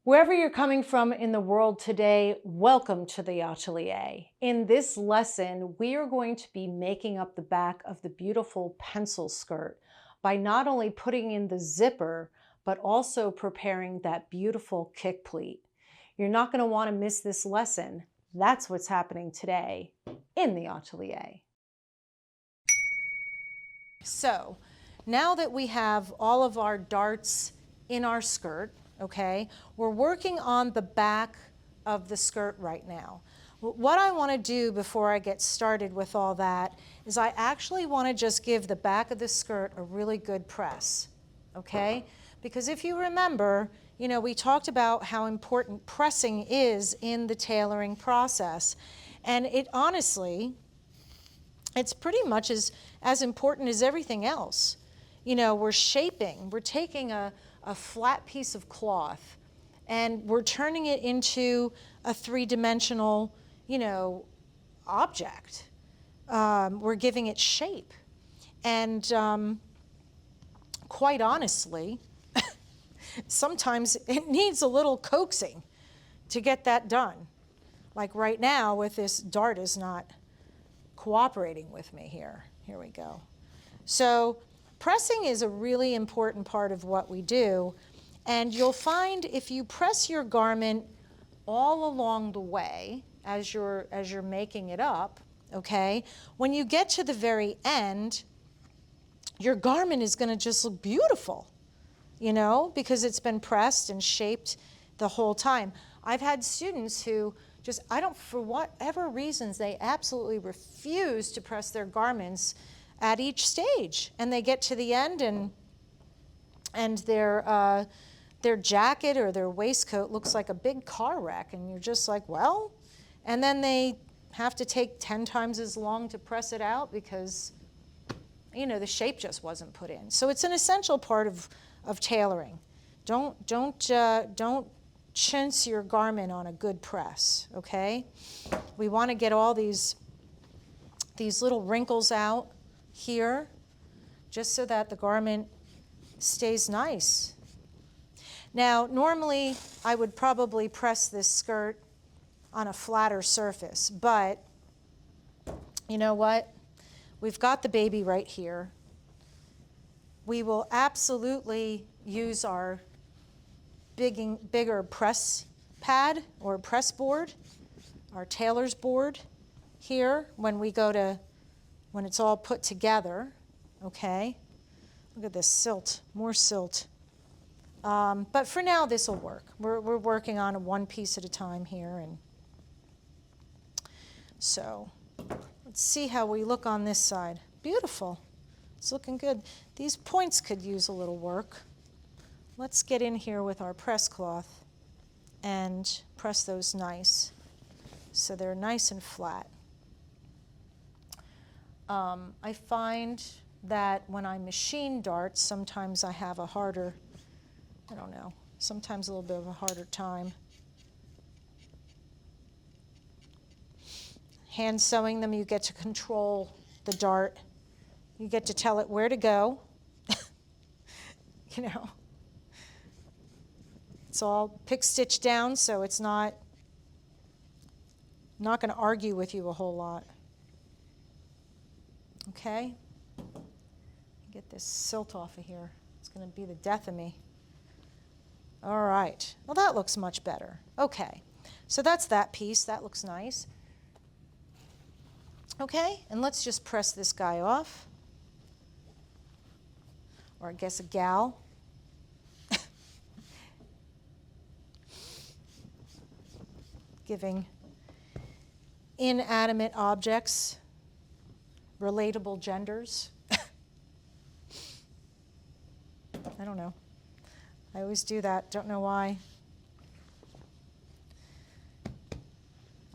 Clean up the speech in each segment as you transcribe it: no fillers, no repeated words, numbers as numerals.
Wherever you're coming from in the world today, welcome to the Atelier. In this lesson, we are going to be making up the back of the beautiful pencil skirt by not only putting in the zipper, but also preparing that beautiful kick pleat. You're not going to want to miss this lesson. That's what's happening today in the Atelier. So now that we have all of our darts in our skirt, okay, we're working on the back of the skirt right now. What I want to do before I get started with all that is I actually want to just give the back of the skirt a really good press, okay? Because if you remember, we talked about how important pressing is in the tailoring process. And it honestly, it's pretty much as important as everything else. We're shaping, we're taking a flat piece of cloth and we're turning it into a three-dimensional, object. We're giving it shape. And quite honestly, sometimes it needs a little coaxing to get that done. Like right now with this dart is not cooperating with me here. Here we go. So pressing is a really important part of what we do. And you'll find if you press your garment all along the way as you're making it up, okay, when you get to the very end, your garment is going to just look beautiful, because it's been pressed and shaped the whole time. I've had students who for whatever reasons, they absolutely refuse to press their garments at each stage. And they get to the end and their jacket or their waistcoat looks like a big car wreck. And you're just like, well, and then they have to take 10 times as long to press it out because, the shape just wasn't put in. So it's an essential part of tailoring. Don't chintz your garment on a good press, okay? We want to get all these little wrinkles out here just so that the garment stays nice. Now, normally I would probably press this skirt on a flatter surface, but you know what? We've got the baby right here. We will absolutely use our bigger press pad or press board, our tailor's board here when it's all put together, okay? Look at this silt, more silt. But for now, this will work. We're working on one piece at a time here. And so let's see how we look on this side. Beautiful. It's looking good. These points could use a little work. Let's get in here with our press cloth and press those nice so they're nice and flat. I find that when I machine darts, sometimes I have sometimes a little bit of a harder time. Hand sewing them, you get to control the dart. You get to tell it where to go. It's all pick stitch down, so it's not going to argue with you a whole lot. Okay? Get this silt off of here. It's going to be the death of me. All right. Well, that looks much better. Okay. So that's that piece. That looks nice. Okay, and let's just press this guy off. Or I guess a gal. Giving inanimate objects relatable genders. I don't know. I always do that. Don't know why.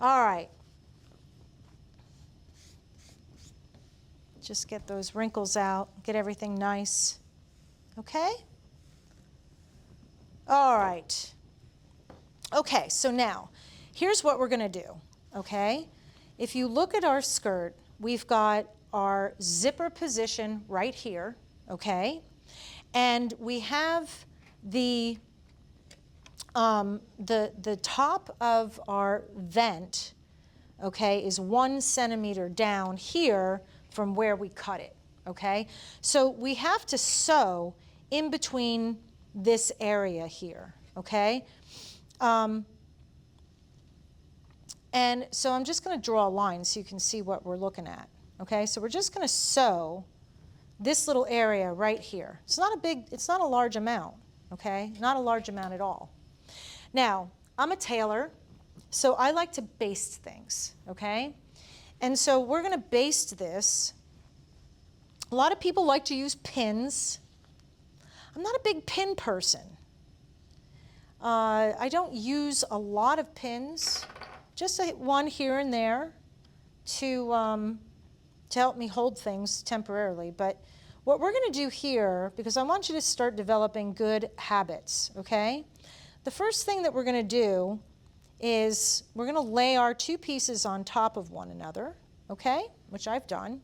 All right. Just get those wrinkles out. Get everything nice. Okay? All right. Okay, so now, here's what we're going to do, okay? If you look at our skirt, we've got our zipper position right here, okay? And we have the the top of our vent, okay, is 1 centimeter down here from where we cut it, okay? So we have to sew in between this area here, okay? And so I'm just going to draw a line so you can see what we're looking at, okay? So we're just going to sew this little area right here. It's not a large amount, okay? Not a large amount at all. Now, I'm a tailor, so I like to baste things, okay? And so we're going to baste this. A lot of people like to use pins. I'm not a big pin person. I don't use a lot of pins, just one here and there to help me hold things temporarily. But what we're going to do here, because I want you to start developing good habits, okay? The first thing that we're going to do is we're going to lay our 2 pieces on top of one another, okay, which I've done.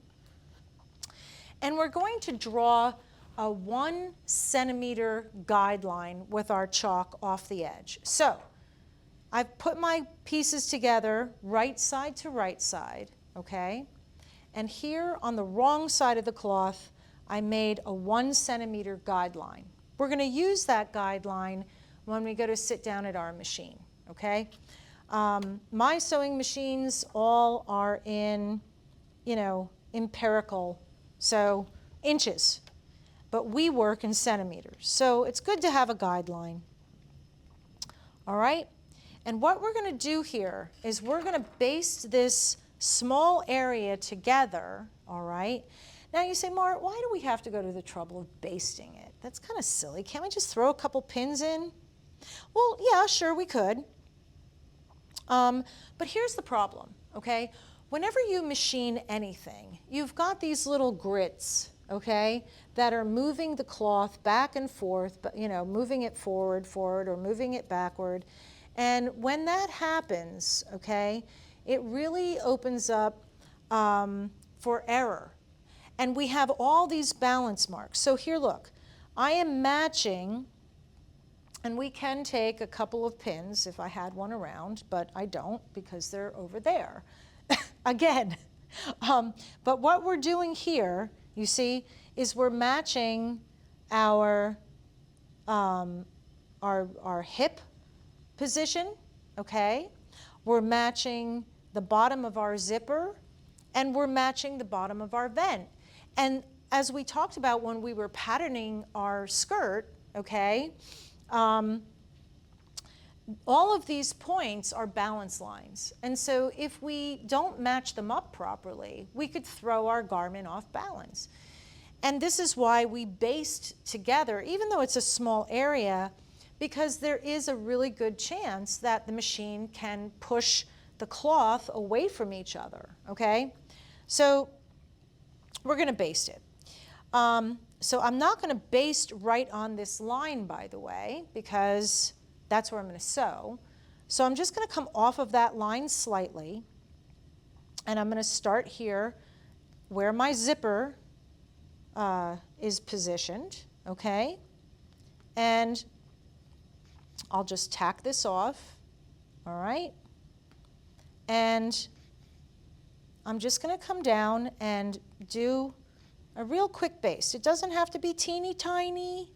And we're going to draw a 1 centimeter guideline with our chalk off the edge. So I've put my pieces together right side to right side, okay? And here on the wrong side of the cloth, I made a 1 centimeter guideline. We're going to use that guideline when we go to sit down at our machine, okay? My sewing machines all are in, empirical, so inches, but we work in centimeters. So it's good to have a guideline, all right? And what we're going to do here is we're going to baste this small area together, all right? Now you say, Mart, why do we have to go to the trouble of basting it? That's kind of silly. Can't we just throw a couple pins in? Well, yeah, sure, we could. But here's the problem, okay? Whenever you machine anything, you've got these little grits, okay, that are moving the cloth back and forth, but, moving it forward, or moving it backward. And when that happens, okay, it really opens up for error. And we have all these balance marks. So here, look, I am matching, and we can take a couple of pins if I had one around, but I don't because they're over there. Again, but what we're doing here, you see, is we're matching our hip position, okay? We're matching the bottom of our zipper, and we're matching the bottom of our vent. And as we talked about when we were patterning our skirt, okay, all of these points are balance lines. And so if we don't match them up properly, we could throw our garment off balance. And this is why we baste together, even though it's a small area, because there is a really good chance that the machine can push the cloth away from each other, okay? So we're going to baste it. So I'm not going to baste right on this line, by the way, because that's where I'm going to sew. So I'm just going to come off of that line slightly, and I'm going to start here where my zipper is positioned, okay? And I'll just tack this off, all right? And I'm just going to come down and do a real quick baste. It doesn't have to be teeny tiny.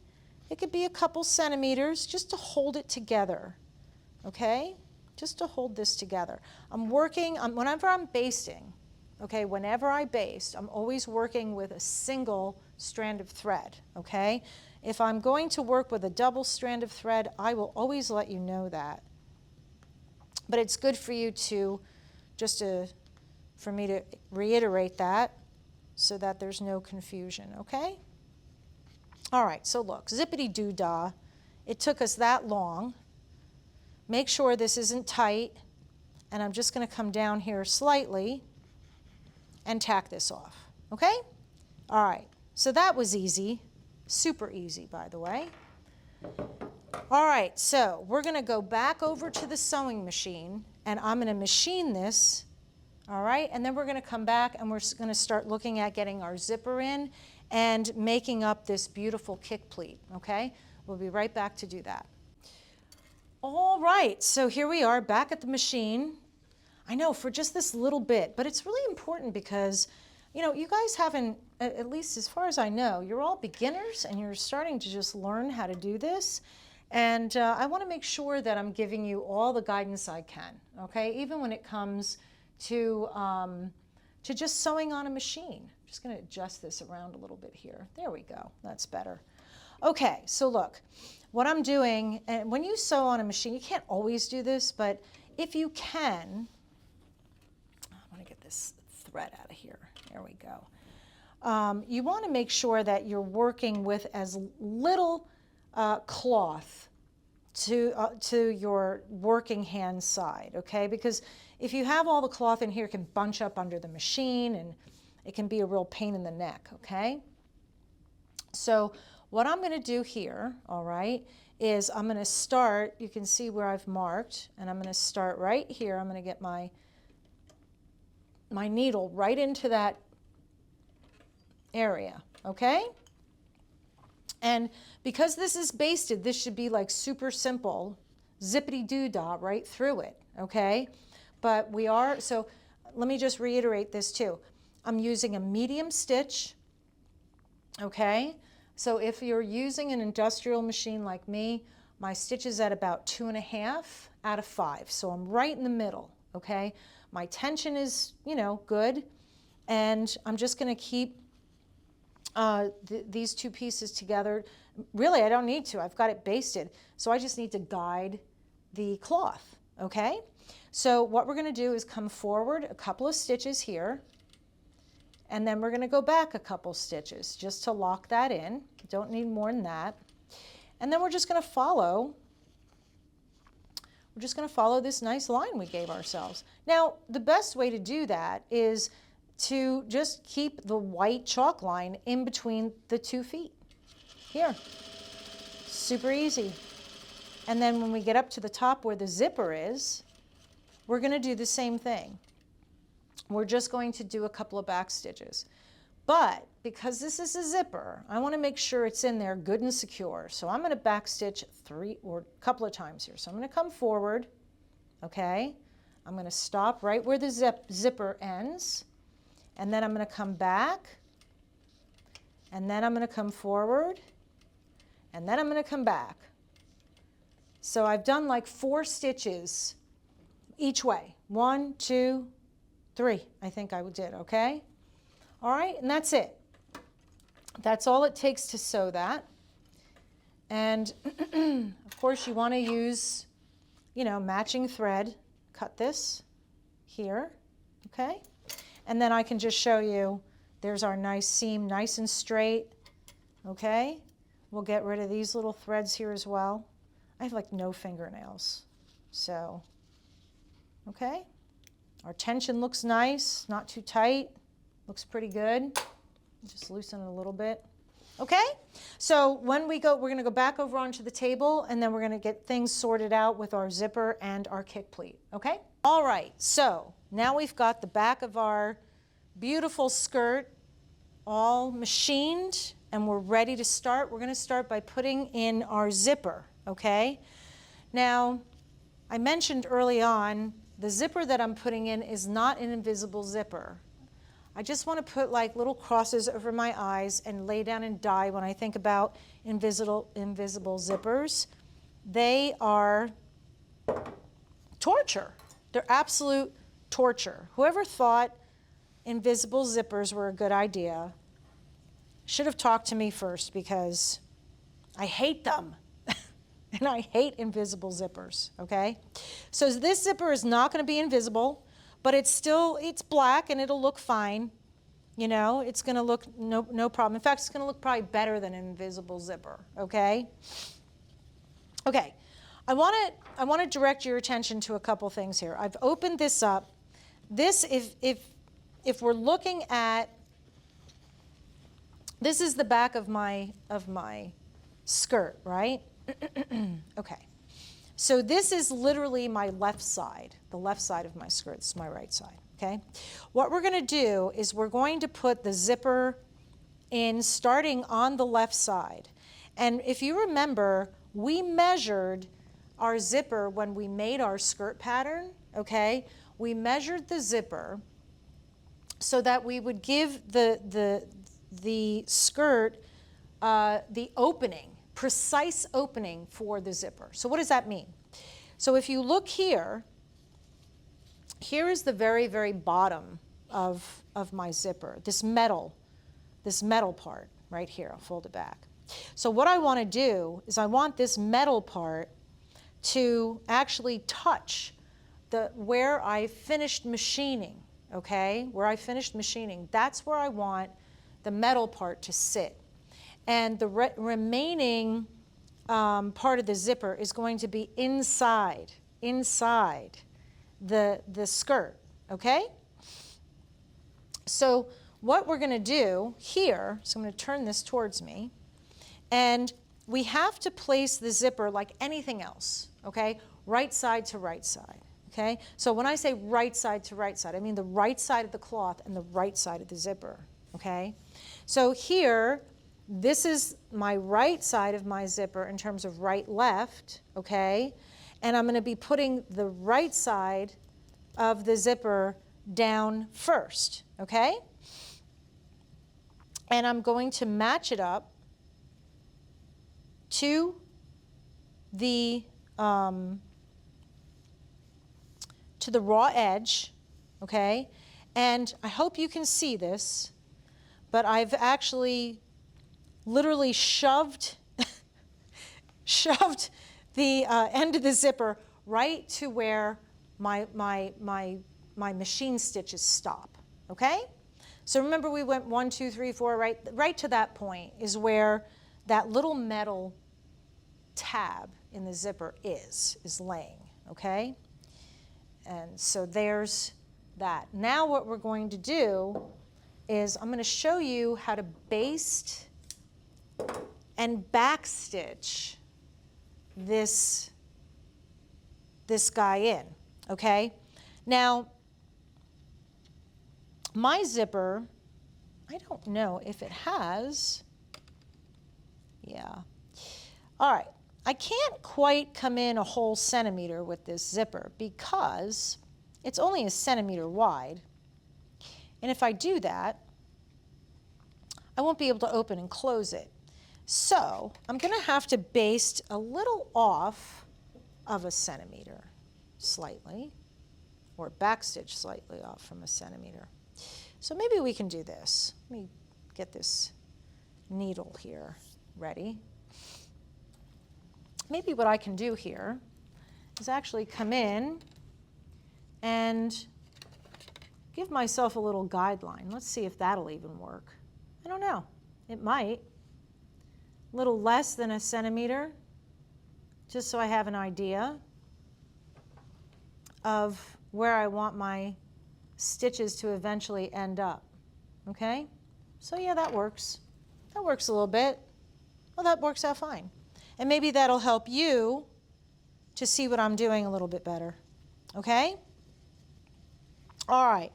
It could be a couple centimeters just to hold it together, okay? Just to hold this together. I'm working, whenever I'm basting, okay, whenever I baste, I'm always working with a single strand of thread, okay? If I'm going to work with a double strand of thread, I will always let you know that. But it's good for you to, for me to reiterate that so that there's no confusion, okay? All right, so look, zippity-doo-dah. It took us that long. Make sure this isn't tight, and I'm just going to come down here slightly and tack this off, okay? All right, so that was easy, super easy, by the way. All right, so we're going to go back over to the sewing machine, and I'm going to machine this, all right? And then we're going to come back, and we're going to start looking at getting our zipper in and making up this beautiful kick pleat, okay? We'll be right back to do that. All right, so here we are back at the machine. I know, for just this little bit, but it's really important because, you know, you guys haven't, at least as far as I know, you're all beginners and you're starting to just learn how to do this. And I want to make sure that I'm giving you all the guidance I can, okay? Even when it comes to just sewing on a machine. I'm just going to adjust this around a little bit here. There we go. That's better. Okay, so look, what I'm doing, and when you sew on a machine, you can't always do this, but if you can, I want to get this thread out of here. There we go. You want to make sure that you're working with as little cloth to your working hand side, okay? Because if you have all the cloth in here, it can bunch up under the machine and it can be a real pain in the neck, okay? So what I'm going to do here, all right, is I'm going to start, you can see where I've marked, and I'm going to start right here. I'm going to get my needle right into that area, okay? And because this is basted, this should be like super simple, zippity-doo-dah right through it, okay? But we are, so let me just reiterate this too. I'm using a medium stitch, okay? So if you're using an industrial machine like me, my stitch is at about 2.5 out of 5. So I'm right in the middle, okay? My tension is, you know, good. And I'm just going to keep these two pieces together. Really, I don't need to. I've got it basted. So I just need to guide the cloth, okay? So what we're going to do is come forward a couple of stitches here. And then we're going to go back a couple stitches just to lock that in. Don't need more than that. And then we're just going to follow this nice line we gave ourselves. Now, the best way to do that is to just keep the white chalk line in between the 2 feet. Here. Super easy. And then when we get up to the top where the zipper is, we're going to do the same thing. We're just going to do a couple of back stitches. But because this is a zipper, I want to make sure it's in there good and secure. So I'm going to back stitch 3 or a couple of times here. So I'm going to come forward, okay? I'm going to stop right where the zipper ends, and then I'm going to come back, and then I'm going to come forward, and then I'm going to come back. So I've done like 4 stitches each way. 1, 2, 3, I think I did, okay? All right, and that's it. That's all it takes to sew that. And of course you want to use, you know, matching thread. Cut this here, okay? And then I can just show you, there's our nice seam, nice and straight, okay? We'll get rid of these little threads here as well. I have like no fingernails, so, okay? Our tension looks nice, not too tight, looks pretty good. Just loosen it a little bit. Okay, so when we go, we're going to go back over onto the table, and then we're going to get things sorted out with our zipper and our kick pleat, okay? All right, so now we've got the back of our beautiful skirt all machined, and we're ready to start. We're going to start by putting in our zipper, okay? Now, I mentioned early on, the zipper that I'm putting in is not an invisible zipper. I just want to put like little crosses over my eyes and lay down and die when I think about invisible zippers. They are torture. They're absolute torture. Whoever thought invisible zippers were a good idea should have talked to me first, because I hate them. And I hate invisible zippers, okay? So this zipper is not going to be invisible, but it's black and it'll look fine. You know, it's going to look no problem. In fact, it's going to look probably better than an invisible zipper, okay? Okay, I want to direct your attention to a couple things here. I've opened this up. This, if we're looking at, this is the back of my skirt, right? Okay, so this is literally my left side, the left side of my skirt. This is my right side, okay? What we're going to do is we're going to put the zipper in starting on the left side. And if you remember, we measured our zipper when we made our skirt pattern, okay, we measured the zipper so that we would give the skirt the opening, precise opening for the zipper. So what does that mean? So if you look here, here is the very, very bottom of my zipper, this metal part right here. I'll fold it back. So what I want to do is I want this metal part to actually touch where I finished machining, okay? Where I finished machining, that's where I want the metal part to sit. And the remaining part of the zipper is going to be inside the skirt, okay? So what we're going to do here, so I'm going to turn this towards me, and we have to place the zipper like anything else, okay? Right side to right side, okay? So when I say right side to right side, I mean the right side of the cloth and the right side of the zipper, okay? So here, this is my right side of my zipper in terms of right left, okay? And I'm going to be putting the right side of the zipper down first, okay? And I'm going to match it up to the raw edge, okay? And I hope you can see this, but I've actually literally shoved the end of the zipper right to where my machine stitches stop, okay? So remember we went 1, 2, 3, 4, right to that point is where that little metal tab in the zipper is laying, okay? And so there's that. Now what we're going to do is I'm going to show you how to baste and backstitch this guy in, okay? Now, my zipper, I don't know if it has, yeah. All right, I can't quite come in a whole centimeter with this zipper because it's only a centimeter wide. And if I do that, I won't be able to open and close it. So I'm going to have to baste a little off of a centimeter, slightly, or backstitch slightly off from a centimeter. So maybe we can do this. Let me get this needle here ready. Maybe what I can do here is actually come in and give myself a little guideline. Let's see if that'll even work. I don't know. It might. A little less than a centimeter, just so I have an idea of where I want my stitches to eventually end up, okay? So yeah, that works. That works a little bit. Well, that works out fine. And maybe that'll help you to see what I'm doing a little bit better, okay? All right,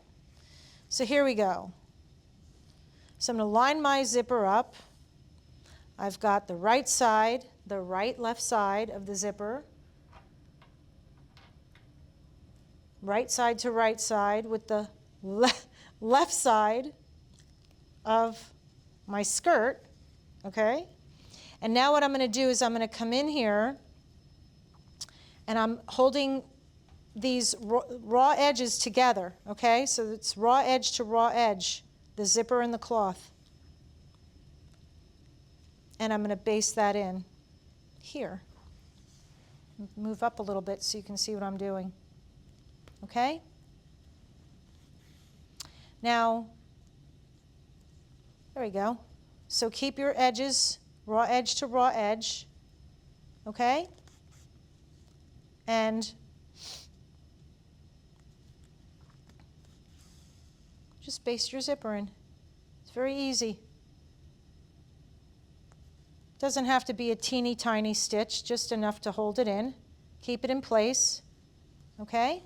so here we go. So I'm going to line my zipper up. I've got the right side, the left side of the zipper, right side to right side with the left side of my skirt, okay? And now what I'm going to do is I'm going to come in here and I'm holding these raw edges together, okay? So it's raw edge to raw edge, the zipper and the cloth. And I'm going to baste that in here. Move up a little bit so you can see what I'm doing. Okay? Now, there we go. So keep your edges, raw edge to raw edge. Okay? And just baste your zipper in. It's very easy. Doesn't have to be a teeny tiny stitch, just enough to hold it in. Keep it in place, okay?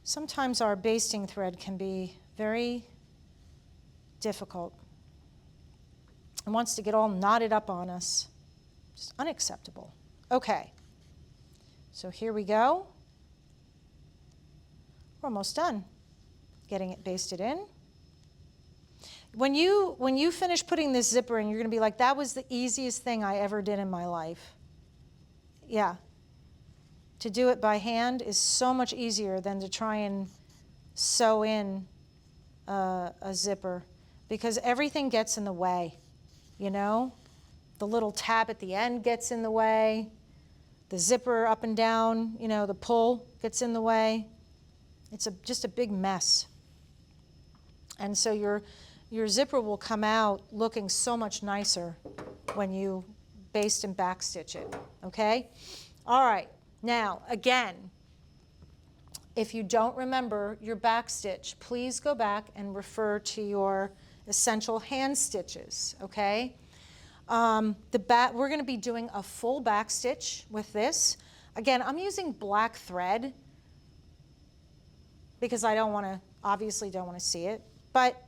Sometimes our basting thread can be very difficult. It wants to get all knotted up on us. Just unacceptable. Okay, so here we go. We're almost done getting it basted in. When you finish putting this zipper in, you're going to be like, that was the easiest thing I ever did in my life. Yeah. To do it by hand is so much easier than to try and sew in a zipper, because everything gets in the way, you know? The little tab at the end gets in the way. The zipper up and down, you know, the pull gets in the way. It's just a big mess. And so your zipper will come out looking so much nicer when you baste and backstitch it, okay? All right, now, again, if you don't remember your backstitch, please go back and refer to your essential hand stitches, okay? We're going to be doing a full backstitch with this. Again, I'm using black thread because I obviously don't want to see it, but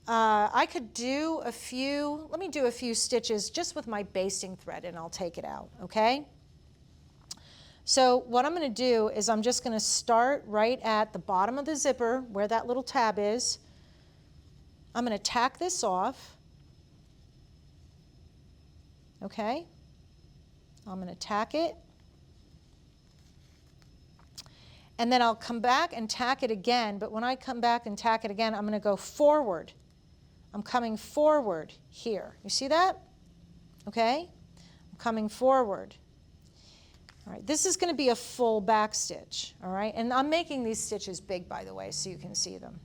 I could do let me do a few stitches just with my basting thread and I'll take it out, okay? So what I'm going to do is I'm just going to start right at the bottom of the zipper where that little tab is. I'm going to tack this off, okay? I'm going to tack it. And then I'll come back and tack it again, but when I come back and tack it again, I'm going to go forward. I'm coming forward here. You see that? Okay? I'm coming forward. All right, this is going to be a full back stitch, all right? And I'm making these stitches big, by the way, so you can see them.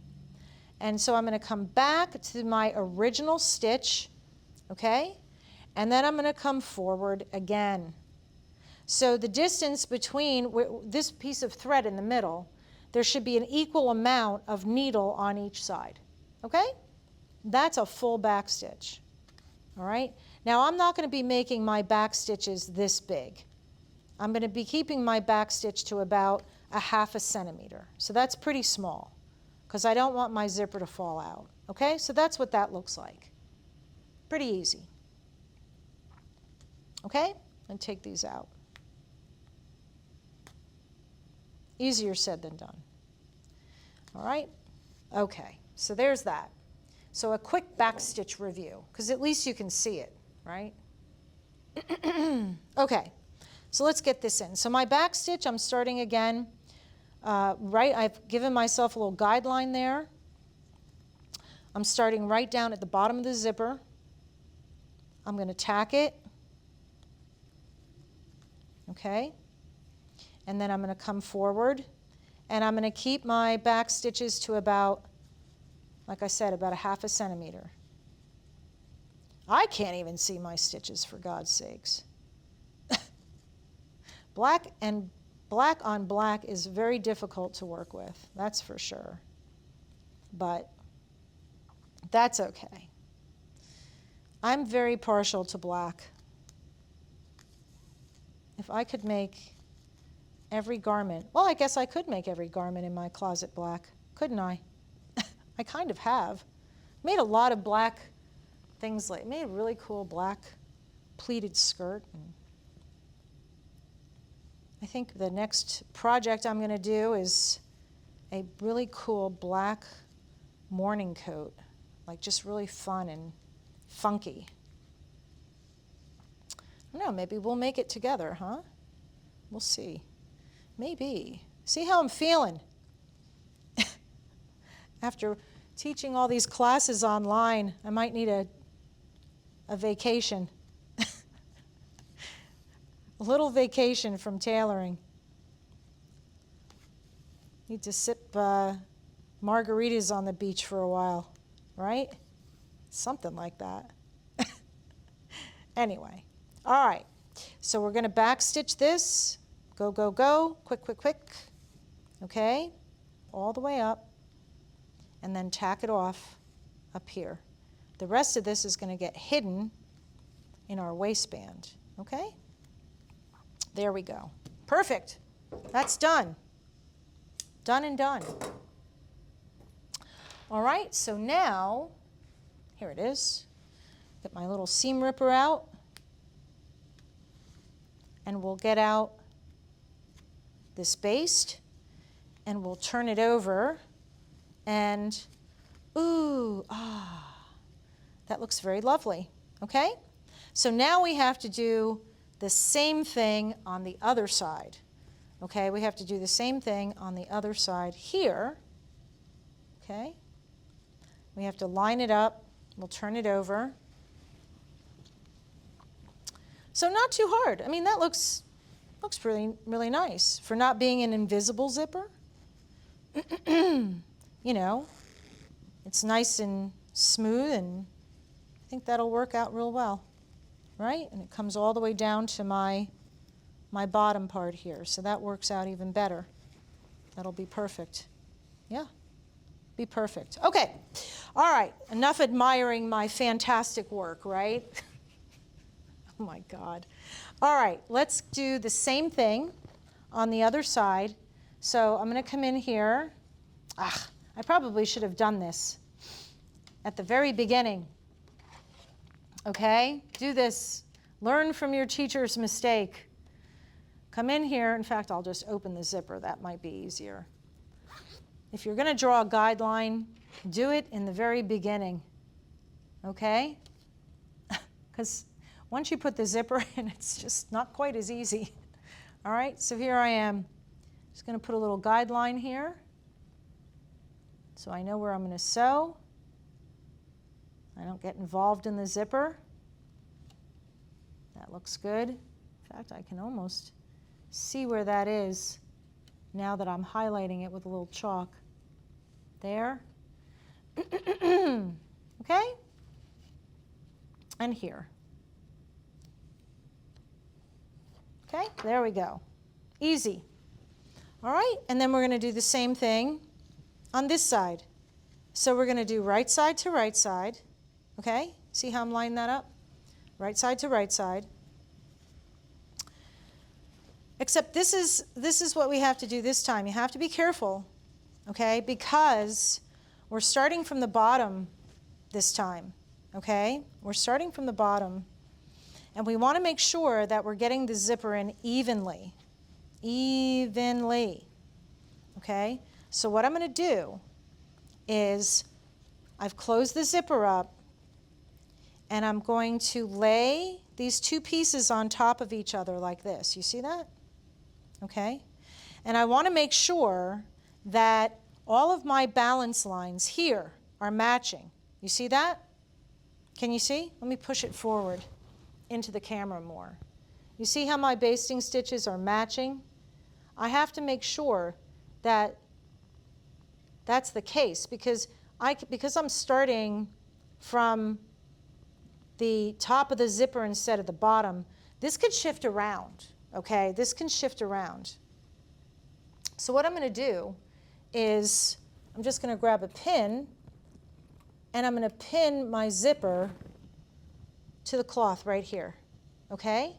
And so I'm going to come back to my original stitch, okay? And then I'm going to come forward again. So the distance between this piece of thread in the middle, there should be an equal amount of needle on each side, okay? That's a full back stitch, all right? Now I'm not going to be making my back stitches this big. I'm going to be keeping my back stitch to about 1/2 centimeter. So that's pretty small because I don't want my zipper to fall out, okay? So that's what that looks like. Pretty easy, okay? And take these out. Easier said than done. All right? Okay, so there's that. So a quick backstitch review, because at least you can see it, right? Okay, so let's get this in. So my backstitch, I'm starting again, right? I've given myself a little guideline there. I'm starting right down at the bottom of the zipper. I'm going to tack it. Okay? And then I'm going to come forward, and I'm going to keep my back stitches to about, like I said, about 1/2 centimeter. I can't even see my stitches, for God's sakes. Black on black is very difficult to work with, that's for sure. But that's okay. I'm very partial to black. If I could make every garment, well, I guess I could make every garment in my closet black, couldn't I? I kind of have. Made a lot of black things, like made a really cool black pleated skirt. And I think the next project I'm going to do is a really cool black morning coat, like just really fun and funky. I don't know, maybe we'll make it together, huh? We'll see. Maybe. See how I'm feeling. After teaching all these classes online, I might need a vacation. A little vacation from tailoring. Need to sip margaritas on the beach for a while, right? Something like that. Anyway, all right. So we're going to backstitch this. Go, go, go. Quick, quick, quick. Okay? All the way up. And then tack it off up here. The rest of this is going to get hidden in our waistband. Okay? There we go. Perfect. That's done. Done and done. All right, so now Here it is. Get my little seam ripper out, and we'll get out this baste, and we'll turn it over, and ooh, that looks very lovely, okay? So now we have to do the same thing on the other side, okay? We have to do the same thing on the other side here, okay? We have to line it up. We'll turn it over. So not too hard. I mean, that looks really, really nice for not being an invisible zipper. You know, it's nice and smooth, and I think that'll work out real well, right? And it comes all the way down to my bottom part here, so that works out even better. That'll be perfect. Yeah, be perfect. Okay, all right, enough admiring my fantastic work, right? Oh my God. All right, let's do the same thing on the other side. So I'm going to come in here. I probably should have done this at the very beginning. Okay, do this. Learn from your teacher's mistake. Come in here. In fact, I'll just open the zipper. That might be easier. If you're going to draw a guideline, do it in the very beginning. Okay? Because once you put the zipper in, it's just not quite as easy. All right, so here I am. Just going to put a little guideline here so I know where I'm going to sew. I don't get involved in the zipper. That looks good. In fact, I can almost see where that is now that I'm highlighting it with a little chalk. There. Okay? And here. Okay, there we go. Easy. All right, and then we're going to do the same thing on this side. So we're going to do right side to right side. Okay, see how I'm lining that up? Right side to right side. Except this is what we have to do this time. You have to be careful, okay, because we're starting from the bottom this time, okay? We're starting from the bottom. And we want to make sure that we're getting the zipper in evenly. Evenly. Okay? So what I'm going to do is I've closed the zipper up, and I'm going to lay these two pieces on top of each other like this. You see that? Okay? And I want to make sure that all of my balance lines here are matching. You see that? Can you see? Let me push it forward into the camera more. You see how my basting stitches are matching? I have to make sure that that's the case because I'm starting from the top of the zipper instead of the bottom. This could shift around, okay? This can shift around. So what I'm going to do is I'm just going to grab a pin, and I'm going to pin my zipper to the cloth right here, okay?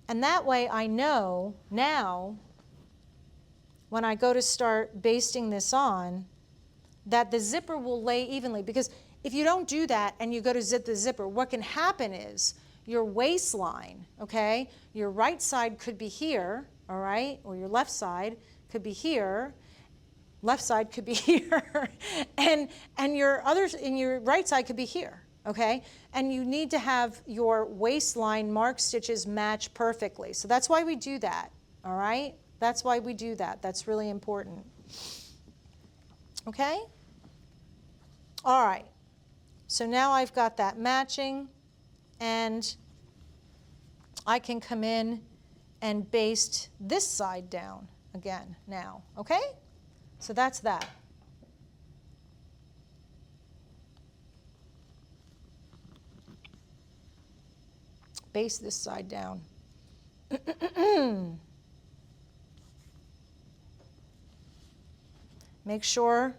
And that way I know now when I go to start basting this on that the zipper will lay evenly, because if you don't do that and you go to zip the zipper, what can happen is your waistline, okay, your right side could be here, all right, or your left side could be here, left side could be here, and your right side could be here. Okay, and you need to have your waistline mark stitches match perfectly. So that's why we do that, all right? That's why we do that. That's really important. Okay? All right, so now I've got that matching, and I can come in and baste this side down again now, okay? So that's that. Baste this side down. Make sure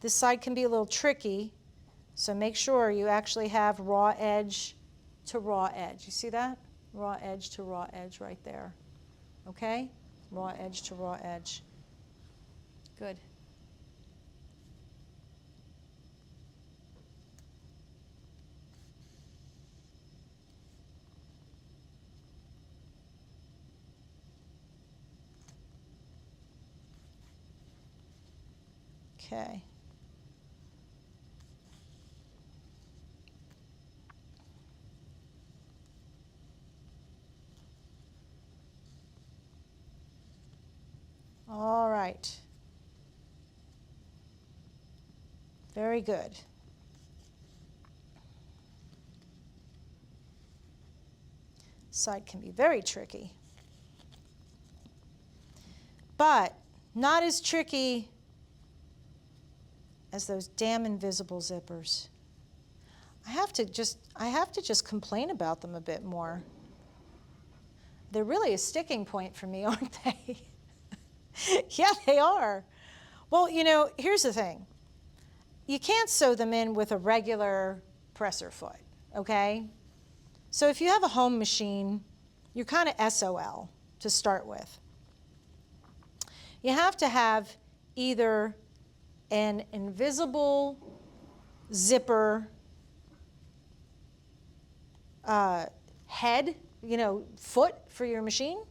this side can be a little tricky, so make sure you actually have raw edge to raw edge. You see that? Raw edge to raw edge right there. Okay? Raw edge to raw edge. Good. Okay. All right. Very good. Side can be very tricky, but not as tricky as those damn invisible zippers. I have to just complain about them a bit more. They're really a sticking point for me, aren't they? Yeah, they are. Well, you know, here's the thing. You can't sew them in with a regular presser foot, okay? So if you have a home machine, you're kind of SOL to start with. You have to have either an invisible zipper head, you know, foot for your machine,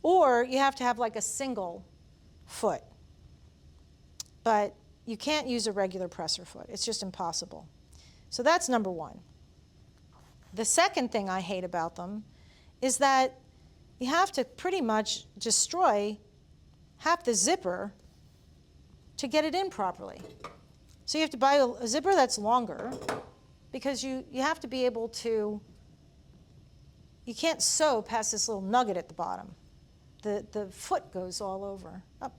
or you have to have like a single foot. But you can't use a regular presser foot. It's just impossible. So that's number one. The second thing I hate about them is that you have to pretty much destroy half the zipper to get it in properly. So you have to buy a zipper that's longer because you have to be able to, you can't sew past this little nugget at the bottom. The foot goes all over. Oh.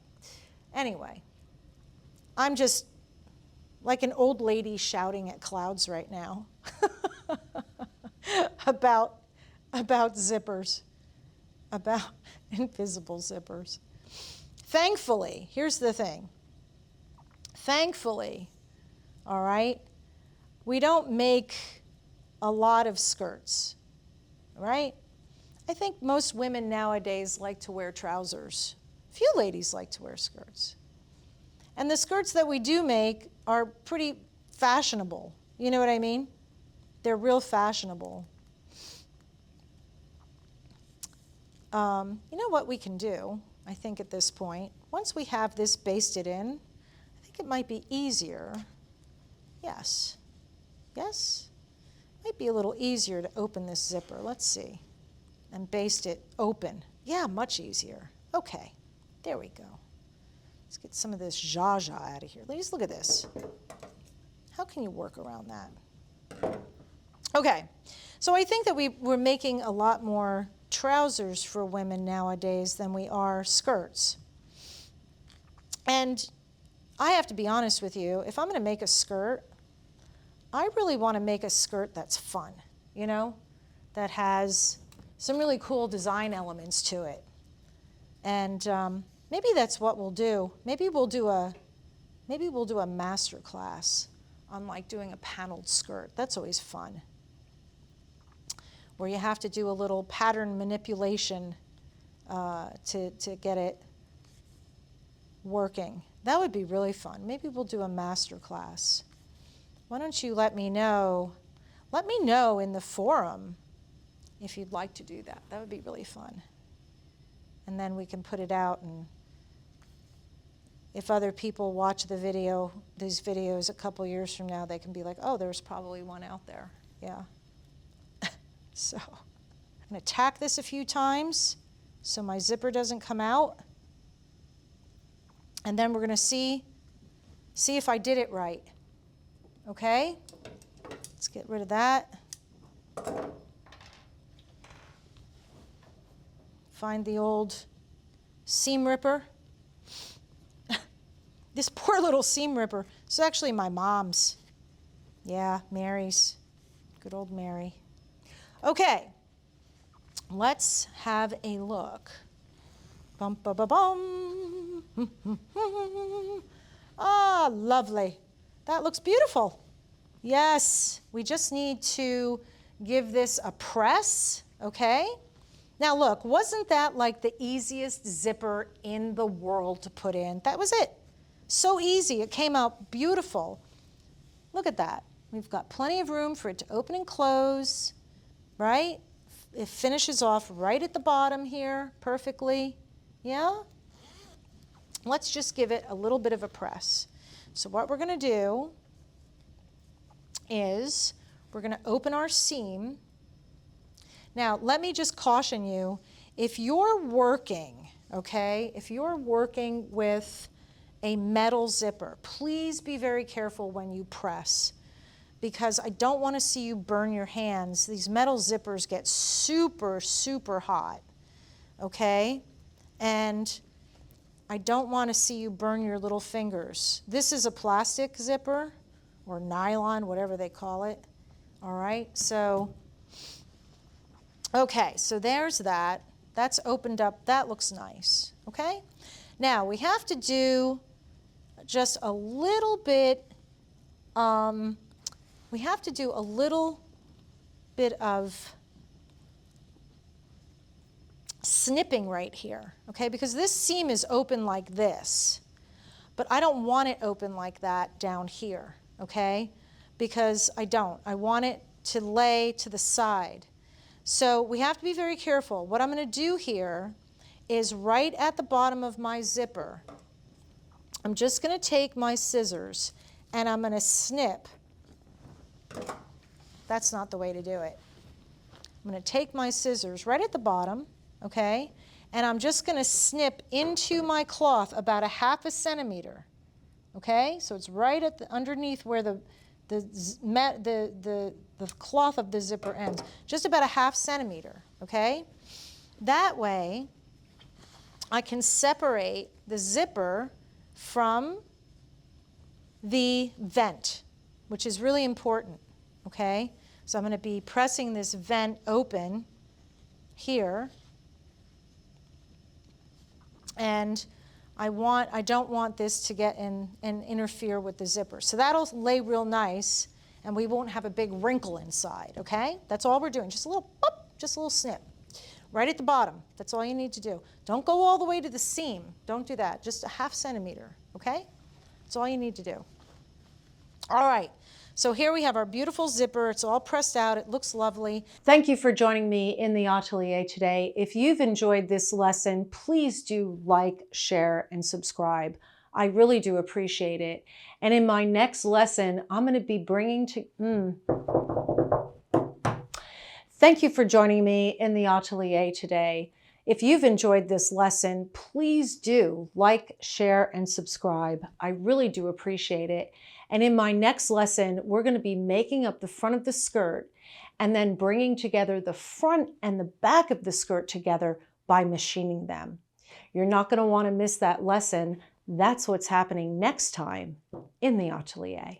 Anyway, I'm just like an old lady shouting at clouds right now about zippers, about invisible zippers. Thankfully, here's the thing. Thankfully, all right, we don't make a lot of skirts, right? I think most women nowadays like to wear trousers. Few ladies like to wear skirts. And the skirts that we do make are pretty fashionable. You know what I mean? They're real fashionable. You know what we can do, I think at this point? Once we have this basted in, I think it might be easier. Yes. Yes? Might be a little easier to open this zipper. Let's see. And baste it open. Yeah, much easier. Okay. There we go. Let's get some of this zha-zha out of here. Ladies, look at this. How can you work around that? Okay. So I think that we're making a lot more trousers for women nowadays than we are skirts. And I have to be honest with you, if I'm going to make a skirt, I really want to make a skirt that's fun, you know, that has some really cool design elements to it. And maybe that's what we'll do. Maybe we'll do a master class on like doing a paneled skirt. That's always fun, where you have to do a little pattern manipulation to get it working. That would be really fun. Maybe we'll do a master class. Why don't you let me know? Let me know in the forum if you'd like to do that. That would be really fun. And then we can put it out, and if other people watch the video, these videos a couple years from now, they can be like, oh, there's probably one out there. Yeah. So I'm going to tack this a few times so my zipper doesn't come out. And then we're going to see if I did it right. Okay? Let's get rid of that. Find the old seam ripper. This poor little seam ripper. It's actually my mom's. Yeah, Mary's. Good old Mary. Okay, let's have a look. Bum, ba, ba, bum. Ah, lovely. That looks beautiful. Yes, we just need to give this a press, okay? Now look, wasn't that like the easiest zipper in the world to put in? That was it. So easy, it came out beautiful. Look at that. We've got plenty of room for it to open and close, right? It finishes off right at the bottom here perfectly, yeah? let's just give it a little bit of a press. So what we're going to do is we're going to open our seam. Now, let me just caution you, if you're working, okay, if you're working with a metal zipper, please be very careful when you press, because I don't want to see you burn your hands. These metal zippers get super, super hot, okay? And I don't want to see you burn your little fingers. This is a plastic zipper, or nylon, whatever they call it. All right, so, okay, so there's that. That's opened up. That looks nice, okay? Now, we have to do just a little bit, we have to do a little bit of snipping right here, okay? Because this seam is open like this, but I don't want it open like that down here, okay? Because I don't. I want it to lay to the side. So we have to be very careful. What I'm going to do here is right at the bottom of my zipper, I'm just going to take my scissors and I'm going to snip. That's not the way to do it. I'm going to take my scissors right at the bottom, okay, and I'm just going to snip into my cloth about a 1/2 centimeter, okay? So it's right at the, underneath where the cloth of the zipper ends, just about a 1/2 centimeter, okay? That way, I can separate the zipper from the vent, which is really important, okay? So I'm going to be pressing this vent open here, and I don't want this to get in and interfere with the zipper. So that'll lay real nice, and we won't have a big wrinkle inside, okay? That's all we're doing, just a little boop, just a little snip. Right at the bottom, that's all you need to do. Don't go all the way to the seam, don't do that, just a 1/2 centimeter, okay? That's all you need to do. All right, so here we have our beautiful zipper. It's all pressed out, it looks lovely. Thank you for joining me in the atelier today. If you've enjoyed this lesson, please do like, share, and subscribe. I really do appreciate it. And in my next lesson, I'm going to be bringing to... Thank you for joining me in the atelier today. If you've enjoyed this lesson, please do like, share, and subscribe. I really do appreciate it. And in my next lesson, we're going to be making up the front of the skirt and then bringing together the front and the back of the skirt together by machining them. You're not going to want to miss that lesson. That's what's happening next time in the atelier.